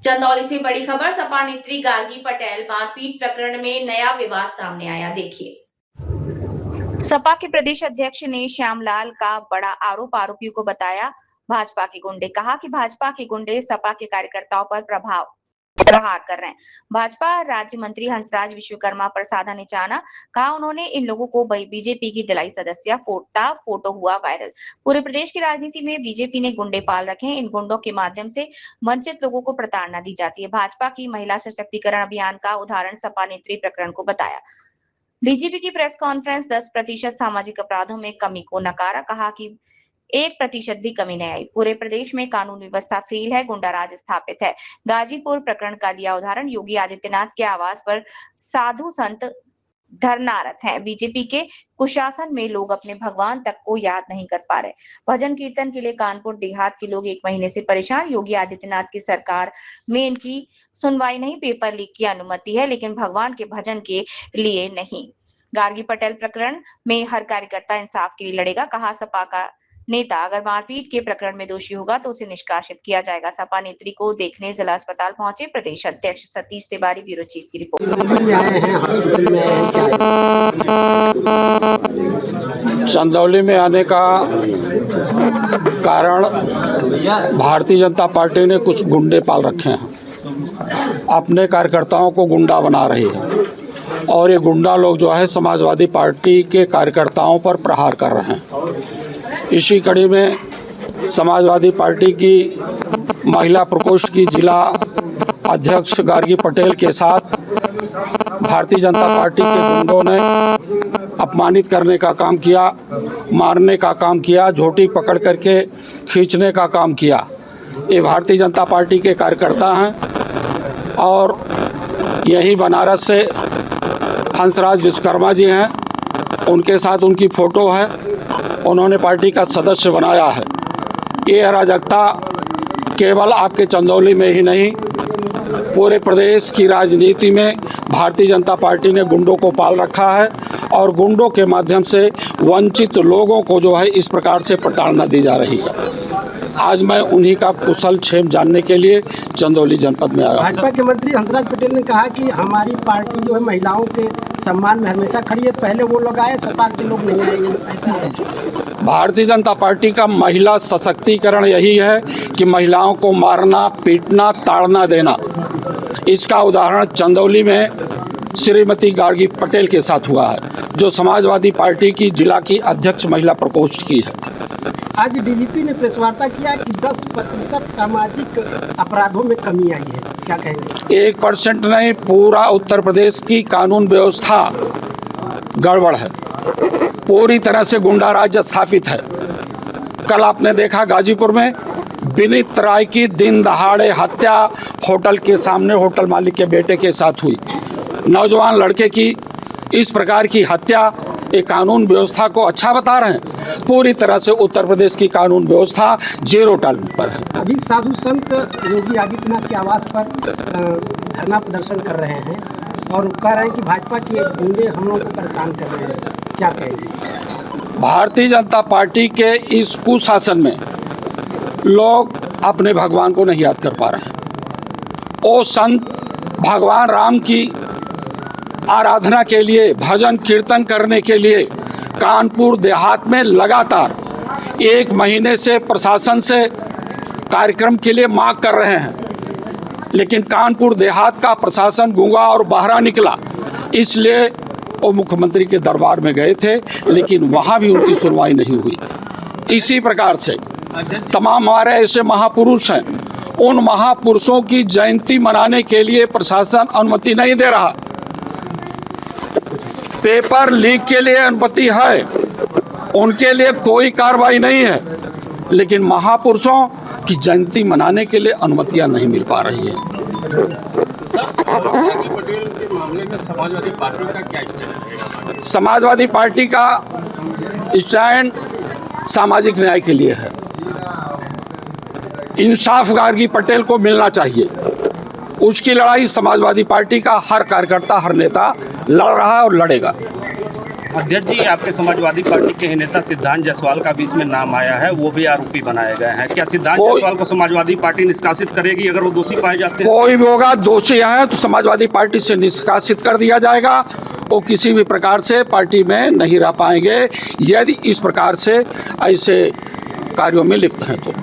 चंदौली से बड़ी खबर, सपा नेत्री गार्गी पटेल मारपीट प्रकरण में नया विवाद सामने आया। देखिए। सपा के प्रदेश अध्यक्ष ने श्यामलाल का बड़ा आरोपियों को बताया भाजपा के गुंडे। कहा कि भाजपा के गुंडे सपा के कार्यकर्ताओं पर प्रहार कर रहे हैं। भाजपा राज्य मंत्री हंसराज विश्वकर्मा प्रसाद ने जाना, कहा उन्होंने इन लोगों को बीजेपी की दिलाई सदस्य फोटो हुआ वायरल। पूरे प्रदेश की राजनीति में बीजेपी ने गुंडे पाल रखे हैं। इन गुंडों के माध्यम से वंचित लोगों को प्रताड़ना दी जाती है। भाजपा की महिला सशक्तिकरण अभियान का उदाहरण सपा नेत्री प्रकरण को बताया। डीजीपी की प्रेस कॉन्फ्रेंस 10% सामाजिक अपराधों में कमी को नकारा। कहा कि 1% भी कमी नहीं आई। पूरे प्रदेश में कानून व्यवस्था फेल है, गुंडा राज स्थापित है। गाजीपुर प्रकरण का दिया उदाहरण, योगी आदित्यनाथ के आवास पर साधु संत धरनारत हैं। बीजेपी के कुशासन में लोग अपने भगवान तक को याद नहीं कर पा रहे। भजन कीर्तन के लिए कानपुर देहात के लोग 1 महीने से परेशान। योगी आदित्यनाथ की सरकार में इनकी सुनवाई नहीं। पेपर लीक की अनुमति है, लेकिन भगवान के भजन के लिए नहीं। गार्गी पटेल प्रकरण में हर कार्यकर्ता इंसाफ के लिए लड़ेगा। कहा सपा का नेता अगर मारपीट के प्रकरण में दोषी होगा तो उसे निष्कासित किया जाएगा। सपा नेत्री को देखने जिला अस्पताल पहुंचे प्रदेश अध्यक्ष सतीश तिवारी। ब्यूरो चीफ की रिपोर्ट। चंदौली में आने का कारण भारतीय जनता पार्टी ने कुछ गुंडे पाल रखे हैं, अपने कार्यकर्ताओं को गुंडा बना रही है और ये गुंडा लोग जो है समाजवादी पार्टी के कार्यकर्ताओं पर प्रहार कर रहे हैं। इसी कड़ी में समाजवादी पार्टी की महिला प्रकोष्ठ की जिला अध्यक्ष गार्गी पटेल के साथ भारतीय जनता पार्टी के गुंडों ने अपमानित करने का काम किया, मारने का काम किया, झोटी पकड़ करके खींचने का काम किया। ये भारतीय जनता पार्टी के कार्यकर्ता हैं और यही बनारस से हंसराज विश्वकर्मा जी हैं, उनके साथ उनकी फ़ोटो है, उन्होंने पार्टी का सदस्य बनाया है। ये अराजकता केवल आपके चंदौली में ही नहीं, पूरे प्रदेश की राजनीति में भारतीय जनता पार्टी ने गुंडों को पाल रखा है और गुंडों के माध्यम से वंचित लोगों को जो है इस प्रकार से प्रताड़ना दी जा रही है। आज मैं उन्हीं का कुशल क्षेम जानने के लिए चंदौली जनपद में आया। भाजपा के मंत्री हंसराज पटेल ने कहा कि हमारी पार्टी जो है महिलाओं के सम्मान में हमेशा खड़ी है, पहले वो लोग आए, सपा के लोग नहीं आए। ऐसा है भारतीय जनता पार्टी का महिला सशक्तिकरण यही है कि महिलाओं को मारना, पीटना, ताड़ना देना। इसका उदाहरण चंदौली में श्रीमती गार्गी पटेल के साथ हुआ है, जो समाजवादी पार्टी की जिला की अध्यक्ष महिला प्रकोष्ठ की है। आज डीजीपी ने प्रेस वार्ता किया कि 10% सामाजिक अपराधों में कमी आई है, क्या कहेंगे? 1% नहीं, पूरा उत्तर प्रदेश की कानून व्यवस्था गड़बड़ है, पूरी तरह से गुंडा राज स्थापित है। कल आपने देखा गाजीपुर में विनीत राय की दिन दहाड़े हत्या होटल के सामने होटल मालिक के बेटे के साथ हुई। नौजवान लड़के की इस प्रकार की हत्या ये कानून व्यवस्था को अच्छा बता रहे हैं? पूरी तरह से उत्तर प्रदेश की कानून व्यवस्था 0 टॉलरेंस पर है। अभी साधु संत योगी आदित्यनाथ के आवास पर धरना प्रदर्शन कर रहे हैं और कह रहे हैं कि भाजपा के गुंडे हम लोगों को परेशान कर रहे हैं, क्या कहेंगे? भारतीय जनता पार्टी के इस कुशासन में लोग अपने भगवान को नहीं याद कर पा रहे हैं। वो संत भगवान राम की आराधना के लिए, भजन कीर्तन करने के लिए कानपुर देहात में लगातार 1 महीने से प्रशासन से कार्यक्रम के लिए मांग कर रहे हैं, लेकिन कानपुर देहात का प्रशासन गूंगा और बहरा निकला। इसलिए वो मुख्यमंत्री के दरबार में गए थे, लेकिन वहाँ भी उनकी सुनवाई नहीं हुई। इसी प्रकार से तमाम हमारे ऐसे महापुरुष हैं, उन महापुरुषों की जयंती मनाने के लिए प्रशासन अनुमति नहीं दे रहा। पेपर लीक के लिए अनुमति है, उनके लिए कोई कार्रवाई नहीं है, लेकिन महापुरुषों की जयंती मनाने के लिए अनुमतियां नहीं मिल पा रही है। गार्गी पटेल के मामले में समाजवादी पार्टी का क्या स्टैंड रहेगा? समाजवादी पार्टी का स्टैंड सामाजिक न्याय के लिए है। इंसाफ गार्गी पटेल को मिलना चाहिए। उसकी लड़ाई समाजवादी पार्टी का हर कार्यकर्ता, हर नेता लड़ रहा है और लड़ेगा। अध्यक्ष जी, आपके समाजवादी पार्टी के ही नेता सिद्धांत जायसवाल का भी इसमें नाम आया है, वो भी आरोपी बनाए गए हैं। क्या सिद्धांत जायसवाल को समाजवादी पार्टी निष्कासित करेगी अगर वो दोषी पाए जाते हैं? कोई भी होगा दोषी है तो समाजवादी पार्टी से निष्कासित कर दिया जाएगा। वो किसी भी प्रकार से पार्टी में नहीं रह पाएंगे यदि इस प्रकार से ऐसे कार्यों में लिप्त हैं तो।